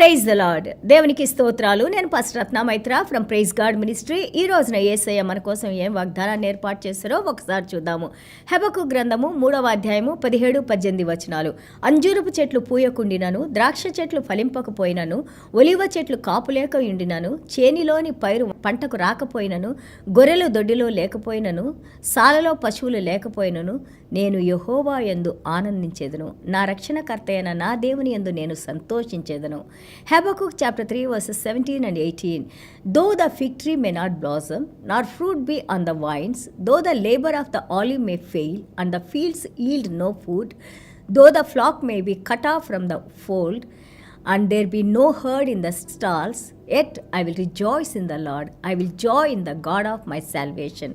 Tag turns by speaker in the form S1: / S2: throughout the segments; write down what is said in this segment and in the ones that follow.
S1: Praise the lord. దేవునికి స్తోత్రాలు. నేను pastor Ratna Maitra from Praise God Ministry. ఈ రోజున యేసయ్య మన కోసం ఏం వాగ్దానాన్ని ఏర్పాటు చేస్తారో ఒకసారి చూద్దాము. హెబక్కు గ్రంథము 3వ అధ్యాయము 17-18 వచనాలు. అంజూరపు చెట్లు పూయకుండినను, ద్రాక్ష చెట్లు ఫలింపకపోయినను, ఒలివ చెట్లు కాపులేక ఉండినను, చేనిలోని పైరు పంటకు రాకపోయినను, గొర్రెలు దొడ్డిలో లేకపోయినను, సాలలో పశువులు లేకపోయినను, నేను యెహోవా యందు ఆనందించేదను, నా రక్షణకర్త అయిన నా దేవుని యందు నేను సంతోషించేదను. Habakkuk chapter 3 verses 17 and 18. Though the fig tree may not blossom, nor fruit be on the vines, though the labor of the olive may fail, and the fields yield no food, though the flock may be cut off from the fold, and there be no herd in the stalls, yet I will rejoice in the Lord, I will joy in the God of my salvation.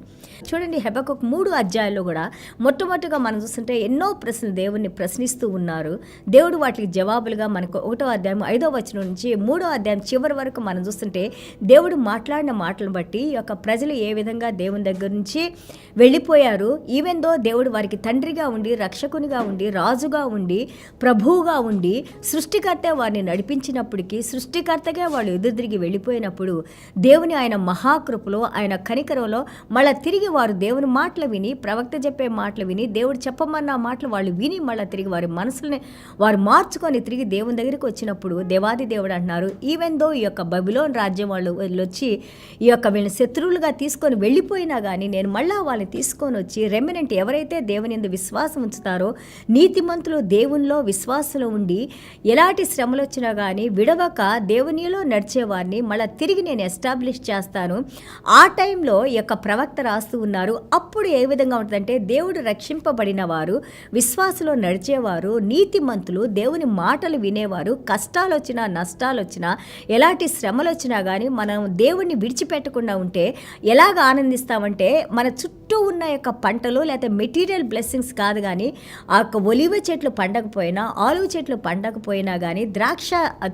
S1: చూడండి, హెబక్కుకు 3 అధ్యాయాల్లో కూడా మొట్టమొదటిగా మనం చూస్తుంటే ఎన్నో ప్రశ్నలు దేవుణ్ణి ప్రశ్నిస్తూ ఉన్నారు. దేవుడు వాటికి జవాబులుగా మనకు 1వ అధ్యాయం 5వ వచనం నుంచి 3వ అధ్యాయం చివరి వరకు మనం చూస్తుంటే దేవుడు మాట్లాడిన మాటలను బట్టి ఈ యొక్క ప్రజలు ఏ విధంగా దేవుని దగ్గర నుంచి వెళ్ళిపోయారు. ఈవెన్ దో దేవుడు వారికి తండ్రిగా ఉండి, రక్షకునిగా ఉండి, రాజుగా ఉండి, ప్రభువుగా ఉండి, సృష్టికర్త వారిని నడిపించినప్పటికీ సృష్టికర్తగా వాళ్ళు ఎదురుదిరిగి వెళ్ళిపోయినప్పుడు దేవుని ఆయన మహాకృపలో, ఆయన కనికరంలో మళ్ళీ తిరిగి వారు దేవుని మాటలు విని, ప్రవక్త చెప్పే మాటలు విని, దేవుడు చెప్పమన్న మాటలు వాళ్ళు విని మళ్ళీ తిరిగి వారి మనసుల్ని వారు మార్చుకొని తిరిగి దేవుని దగ్గరికి వచ్చినప్పుడు దేవాది దేవుడు అంటున్నారు, ఈవెన్ దో ఈ యొక్క బబిలోన్ రాజ్యం వాళ్ళు వచ్చి ఈ యొక్క వీళ్ళని శత్రువులుగా తీసుకొని వెళ్ళిపోయినా కానీ నేను మళ్ళా వాళ్ళని తీసుకొని వచ్చి రెమినెంట్ ఎవరైతే దేవుని యందు విశ్వాసం ఉంచుతారో, నీతిమంతులు దేవునిలో విశ్వాసంలో ఉండి ఎలాంటి శ్రమలు వచ్చినా కానీ విడవక దేవునిలో నడిచేవారిని మళ్ళీ తిరిగి నేను ఎస్టాబ్లిష్ చేస్తాను. ఆ టైంలో ఈ యొక్క ప్రవక్త రాస్తూ ఉన్నారు. అప్పుడు ఏ విధంగా ఉంటుందంటే దేవుడు రక్షింపబడిన వారు, విశ్వాసంలో నడిచేవారు, నీతిమంతులు, దేవుని మాటలు వినేవారు, కష్టాలు వచ్చినా నష్టాలు వచ్చినా ఎలాంటి శ్రమలు వచ్చినా కానీ మనం దేవుణ్ణి విడిచిపెట్టకుండా ఉంటే ఎలాగ ఆనందిస్తామంటే మన చుట్టూ ఉన్న యొక్క పంటలు లేకపోతే మెటీరియల్ బ్లెస్సింగ్స్ కాదు కానీ ఆ యొక్క ఒలివ చెట్లు పండకపోయినా, ఆలువ చెట్లు పండకపోయినా కానీ, ద్రాక్ష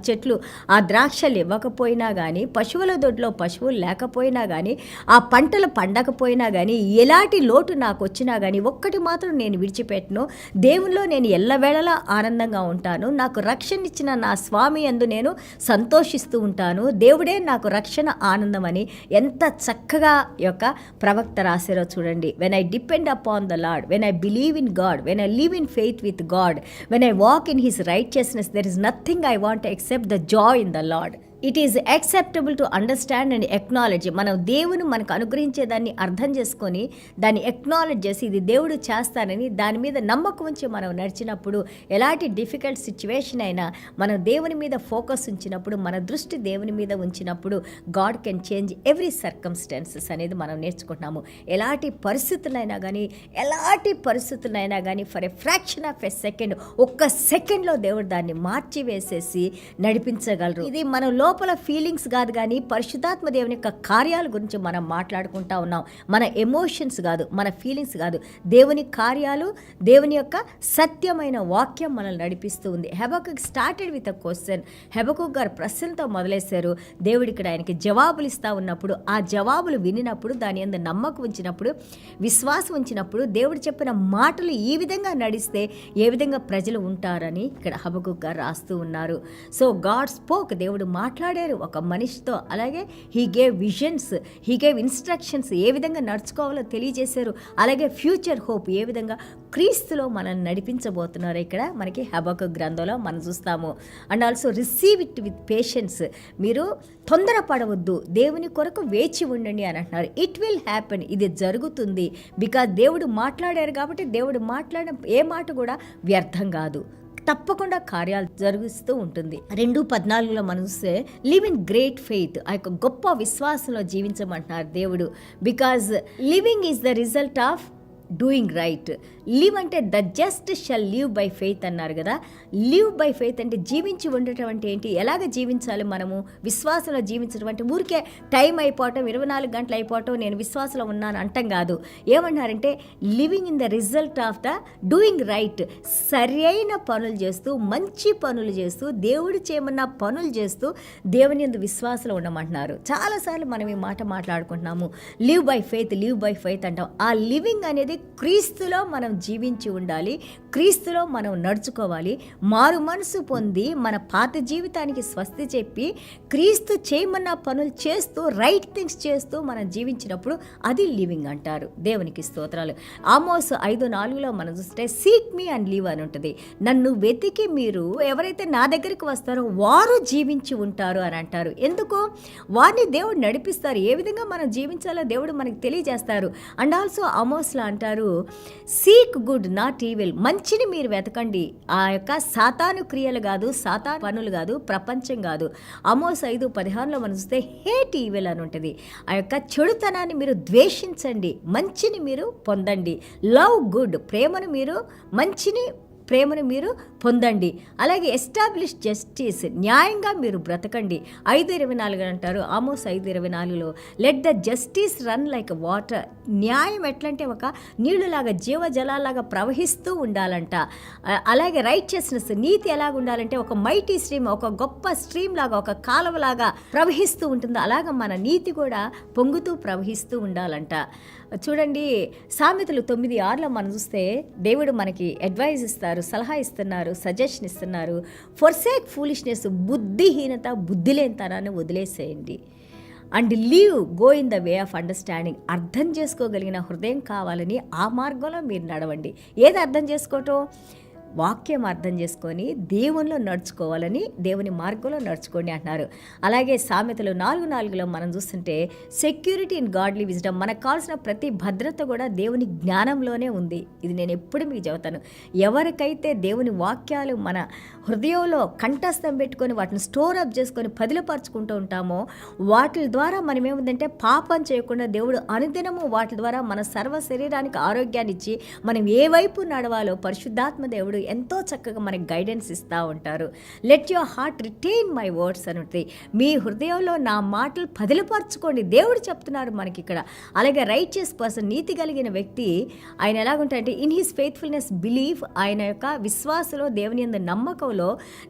S1: చెట్లు ఆ ద్రాక్షలు ఇవ్వకపోయినా కానీ, పశువుల దొడ్లో పశువులు లేకపోయినా కానీ, ఆ పంటలు పండకపోయినా కానీ, ఎలాంటి లోటు నాకు వచ్చినా కానీ ఒక్కటి మాత్రం నేను విడిచిపెట్టను. దేవునిలో నేను ఎల్లవేళలా ఆనందంగా ఉంటాను. నాకు రక్షణ ఇచ్చిన నా స్వామి యందు నేను సంతోషిస్తూ ఉంటాను. దేవుడే నాకు రక్షణ ఆనందం అని ఎంత చక్కగా ఈ యొక్క ప్రవక్త రాశారో చూడండి. When I depend upon the lord, when I believe in God, when I live in faith with God, when I walk in his righteousness, there is nothing I want except the Joy in the lord. It is acceptable to understand and acknowledge. మనం దేవుని మనకు అనుగ్రహించేదాన్ని అర్థం చేసుకొని దాన్ని acknowledge చేసి ఇది దేవుడు చేస్తానని దాని మీద నమ్మకం ఉంచి మనం నడిచినప్పుడు ఎలాంటి డిఫికల్ట్ సిచ్యువేషన్ అయినా మనం దేవుని మీద ఫోకస్ ఉంచినప్పుడు, మన దృష్టి దేవుని మీద ఉంచినప్పుడు God can change every circumstances అనేది మనం నేర్చుకుంటున్నాము. ఎలాంటి పరిస్థితులైనా కానీ for a fraction of a second, ఒక్క సెకండ్లో దేవుడు దాన్ని మార్చివేసేసి నడిపించగలరు. ఇది మనం లోపల ఫీలింగ్స్ కాదు కానీ పరిశుద్ధాత్మ దేవుని యొక్క కార్యాల గురించి మనం మాట్లాడుకుంటా ఉన్నాం. మన ఎమోషన్స్ కాదు, మన ఫీలింగ్స్ కాదు, దేవుని కార్యాలు, దేవుని యొక్క సత్యమైన వాక్యం మనల్ని నడిపిస్తూ ఉంది. హెబక్కుక్ స్టార్టెడ్ విత్ అ క్వశ్చన్. హెబక్కుక్ గారు ప్రశ్నలతో మొదలేశారు. దేవుడు ఇక్కడ ఆయనకి జవాబులు ఇస్తూ ఉన్నప్పుడు, ఆ జవాబులు వినినప్పుడు, దాని యందు నమ్మకం ఉంచినప్పుడు, విశ్వాసం ఉంచినప్పుడు, దేవుడు చెప్పిన మాటలు ఈ విధంగా నడిస్తే ఏ విధంగా ప్రజలు ఉంటారని ఇక్కడ హెబక్కుక్ గారు రాస్తూ ఉన్నారు. సో గాడ్ స్పోక్, దేవుడు మాట్లాడారు ఒక మనిషితో. అలాగే he gave visions, he gave instructions, ఏ విధంగా నడుచుకోవాలో తెలియజేశారు. అలాగే ఫ్యూచర్ హోప్, ఏ విధంగా క్రీస్తులో మనల్ని నడిపించబోతున్నారు ఇక్కడ మనకి హెబక్కుక్ గ్రంథంలో మనం చూస్తాము. And also receive it with patience. మీరు తొందరపడవద్దు, దేవుని కొరకు వేచి ఉండండి అని అంటున్నారు. ఇట్ విల్ హ్యాపెన్, ఇది జరుగుతుంది. బికాజ్ దేవుడు మాట్లాడారు కాబట్టి దేవుడు మాట్లాడిన ఏ మాట కూడా వ్యర్థం కాదు, తప్పకుండా కార్యాలు జరిగిస్తూ ఉంటుంది. 2:14 మనం చూస్తే లివ్ ఇన్ గ్రేట్ ఫెయిత్, ఆ యొక్క గొప్ప విశ్వాసంలో జీవించమంటున్నారు దేవుడు. Because living is the result of doing right. Live అంటే the just shall live by faith అన్నారు కదా. లివ్ బై ఫెయిత్ అంటే జీవించి ఉండటం అంటే ఏంటి, ఎలాగ జీవించాలి మనము విశ్వాసంలో జీవించడం అంటే ఊరికే టైం అయిపోవటం, 24 గంటలు అయిపోవటం, నేను విశ్వాసంలో ఉన్నాను అంటాం కాదు. ఏమన్నారంటే living in the result of the doing right, సరైన పనులు చేస్తూ, మంచి పనులు చేస్తూ, దేవుడు చేయమన్న పనులు చేస్తూ దేవుని యందు విశ్వాసంలో ఉండమంటున్నారు. చాలాసార్లు మనం ఈ మాట మాట్లాడుకుంటున్నాము, లివ్ బై ఫెయిత్ అంటాం. ఆ లివింగ్ అనేది క్రీస్తులో మనం జీవించి ఉండాలి, క్రీస్తులో మనం నడుచుకోవాలి. మారు మనసు పొంది మన పాత జీవితానికి స్వస్తి చెప్పి క్రీస్తు చేయమన్న పనులు చేస్తూ రైట్ థింగ్స్ చేస్తూ మనం జీవించినప్పుడు అది లివింగ్ అంటారు. దేవునికి స్తోత్రాలు. ఆమోస్ 5:4 మనం చూస్తే సీక్ మీ అండ్ లివ్ అని ఉంటుంది. నన్ను వెతికి మీరు ఎవరైతే నా దగ్గరికి వస్తారో వారు జీవించి ఉంటారు అని అంటారు. ఎందుకు? వారిని దేవుడు నడిపిస్తారు. ఏ విధంగా మనం జీవించాలో దేవుడు మనకి తెలియజేస్తారు. అండ్ ఆల్సో ఆమోస్లో అంటారు సీక్ గుడ్ నాట్ ఈవిల్, మంచిని మీరు వెతకండి. ఆ యొక్క సాతాను క్రియలు కాదు, సాతాను పనులు కాదు, ప్రపంచం కాదు. ఆమోస్ 5:16 మనం చూస్తే హేట్ ఈవిల్ అని ఉంటుంది. ఆ యొక్క చెడుతనాన్ని మీరు ద్వేషించండి, మంచిని మీరు పొందండి. లవ్ గుడ్, ప్రేమను మీరు పొందండి. అలాగే ఎస్టాబ్లిష్ జస్టిస్, న్యాయంగా మీరు బ్రతకండి. 5:24 అంటారు ఆమోస్ 5:24లో let the justice run like water. న్యాయం ఎట్లంటే ఒక నీళ్ళలాగా జీవజలాలాగా ప్రవహిస్తూ ఉండాలంట. అలాగే రైచియస్నెస్, నీతి ఎలాగ ఉండాలంటే ఒక మైటీ స్ట్రీమ్, ఒక గొప్ప స్ట్రీమ్ లాగా, ఒక కాలువలాగా ప్రవహిస్తూ ఉంటుంది. అలాగ మన నీతి కూడా పొంగుతూ ప్రవహిస్తూ ఉండాలంట. చూడండి, సామెతలు 9:6 మనం చూస్తే దేవుడు మనకి అడ్వైజ్ ఇస్తారు, సలహా ఇస్తున్నారు, సజెషన్ ఇస్తున్నారు. ఫోర్సేక్ ఫూలిష్నెస్, బుద్ధిహీనత, బుద్ధిలేనితనాన్ని వదిలేసేయండి. And leave go in the way of understanding. అర్థం చేసుకోగలిగిన హృదయం కావాలని ఆ మార్గంలో మీరు నడవండి. ఏది అర్థం చేసుకోవటం? వాక్యం అర్థం చేసుకొని దేవునిలో నడుచుకోవాలని, దేవుని మార్గంలో నడుచుకోండి అంటున్నారు. అలాగే సామెతలు 4:4 మనం చూస్తుంటే సెక్యూరిటీ ఇన్ గాడ్లీ విజ్డమ్, మనకు కావాల్సిన ప్రతి భద్రత కూడా దేవుని జ్ఞానంలోనే ఉంది. ఇది నేను ఎప్పుడు మీకు చెబుతాను. ఎవరికైతే దేవుని వాక్యాలు మన హృదయంలో కంఠస్థం పెట్టుకొని వాటిని స్టోర్ అప్ చేసుకొని పదిలపరుచుకుంటూ ఉంటామో వాటి ద్వారా మనం ఏముందంటే పాపం చేయకుండా దేవుడు అనుదినము వాటి ద్వారా మన సర్వ శరీరానికి ఆరోగ్యాన్ని ఇచ్చి మనం ఏ వైపు నడవాలో పరిశుద్ధాత్మ దేవుడు ఎంతో చక్కగా మనకి గైడెన్స్ ఇస్తూ ఉంటారు. Let your heart retain my words అని ఉంటుంది. మీ హృదయంలో నా మాటలు పదిలపరచుకోండి దేవుడు చెప్తున్నారు మనకి ఇక్కడ. అలాగే రైచియస్ పర్సన్, నీతి కలిగిన వ్యక్తి, ఆయన ఎలాగుంటారంటే ఇన్ హిస్ ఫెయిత్ఫుల్నెస్ బిలీవ్, ఆయన యొక్క విశ్వాసంలో దేవుని యందు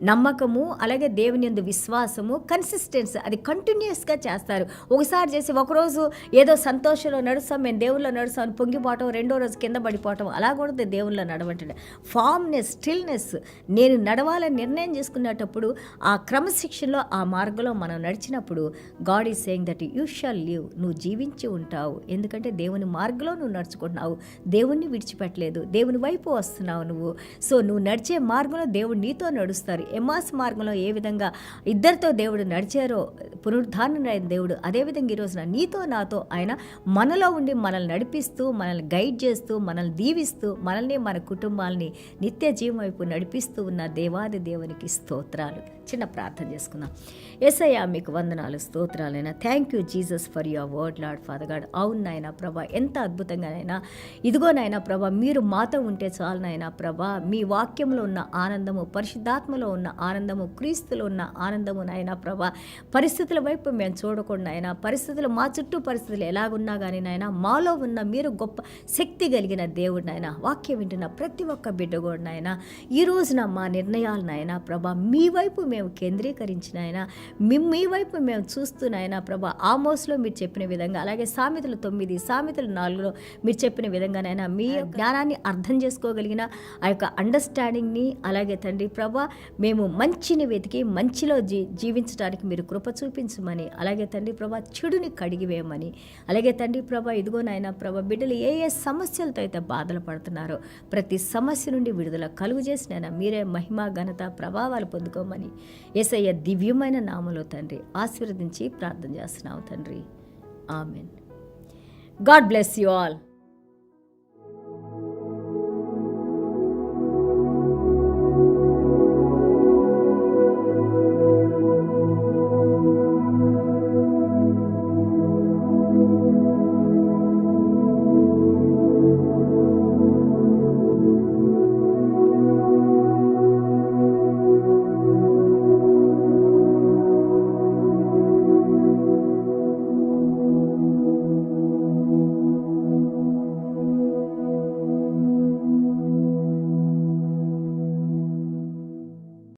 S1: నమ్మకము, అలాగే దేవుని యందు విశ్వాసము, కన్సిస్టెన్సీ, అది కంటిన్యూస్గా చేస్తారు. ఒకసారి చేసి ఒకరోజు ఏదో సంతోషంలో నడుస్తాం, మేము దేవుళ్ళలో నడుస్తాం అని పొంగిపోవటం, రెండో రోజు కింద పడిపోవటం, అలా కూడా దేవుళ్ళలో నడవంటే ఫామ్నెస్, స్టిల్నెస్, నేను నడవాలని నిర్ణయం చేసుకునేటప్పుడు ఆ క్రమశిక్షణలో ఆ మార్గంలో మనం నడిచినప్పుడు God is saying that you shawl live, నువ్వు జీవించి ఉంటావు. ఎందుకంటే దేవుని మార్గంలో నువ్వు నడుచుకుంటున్నావు, దేవుణ్ణి విడిచిపెట్టలేదు, దేవుని వైపు వస్తున్నావు నువ్వు. సో నువ్వు నడిచే మార్గంలో దేవుడు నీతో నడుస్తారు. ఎమ్మాస్ మార్గంలో ఏ విధంగా ఇద్దరితో దేవుడు నడిచారో, పునరుద్ధారణ అయిన దేవుడు అదేవిధంగా ఈరోజున నీతో నాతో ఆయన మనలో ఉండి మనల్ని నడిపిస్తూ, మనల్ని గైడ్ చేస్తూ, మనల్ని దీవిస్తూ, మనల్ని మన కుటుంబాలని నిత్య జీవం వైపు నడిపిస్తూ ఉన్న దేవాది దేవునికి స్తోత్రాలు. చిన్న ప్రార్థన చేసుకుందాం. యేసయ్యా మీకు వందనాలు, స్తోత్రాలైనా. Thank you Jesus for your word Lord Father God. అవును నాయనా ప్రభా, ఎంత అద్భుతంగానైనా ఇదిగో నాయనా ప్రభా, మీరు మాతో ఉంటే చాలు నాయనా ప్రభా. మీ వాక్యంలో ఉన్న ఆనందము, పరిశుద్ధాత్మలో ఉన్న ఆనందము, క్రీస్తులో ఉన్న ఆనందము నాయనా ప్రభా. పరిస్థితుల వైపు మేము చూడకుండా నాయనా, పరిస్థితులు మా చుట్టూ పరిస్థితులు ఎలాగున్నా కానీ నాయనా, మాలో ఉన్న మీరు గొప్ప శక్తి కలిగిన దేవుడు నాయనా. వాక్యం వింటున్న ప్రతి ఒక్క బిడ్డ కూడా నాయనా, ఈ రోజున మా నిర్ణయాలు నాయనా ప్రభా మీ వైపు మేము కేంద్రీకరించిన ఆయన, మీ వైపు మేము చూస్తున్నాయన ప్రభా. ఆమోస్లో మీరు చెప్పిన విధంగా, అలాగే సామెతలు 9, సామెతలు 4లో మీరు చెప్పిన విధంగానైనా మీ జ్ఞానాన్ని అర్థం చేసుకోగలిగిన ఆ యొక్క అండర్స్టాండింగ్ని, అలాగే తండ్రి ప్రభా మేము మంచిని వెతికి మంచిలో జీవించడానికి మీరు కృప చూపించమని, అలాగే తండ్రి ప్రభా చెడుని కడిగివేయమని, అలాగే తండ్రి ప్రభా ఇదిగో నాయన ప్రభా బిడ్డలు ఏ సమస్యలతో అయితే బాధలు పడుతున్నారో ప్రతి సమస్య నుండి విడుదల కలుగు చేసిన మీరే మహిమ ఘనత ప్రభావాలు పొందుకోమని యేసయ్య దివ్యమైన నామములో తండ్రి ఆశీర్వదించి ప్రార్థన చేస్తున్నావు తండ్రి. Amen. God bless you all.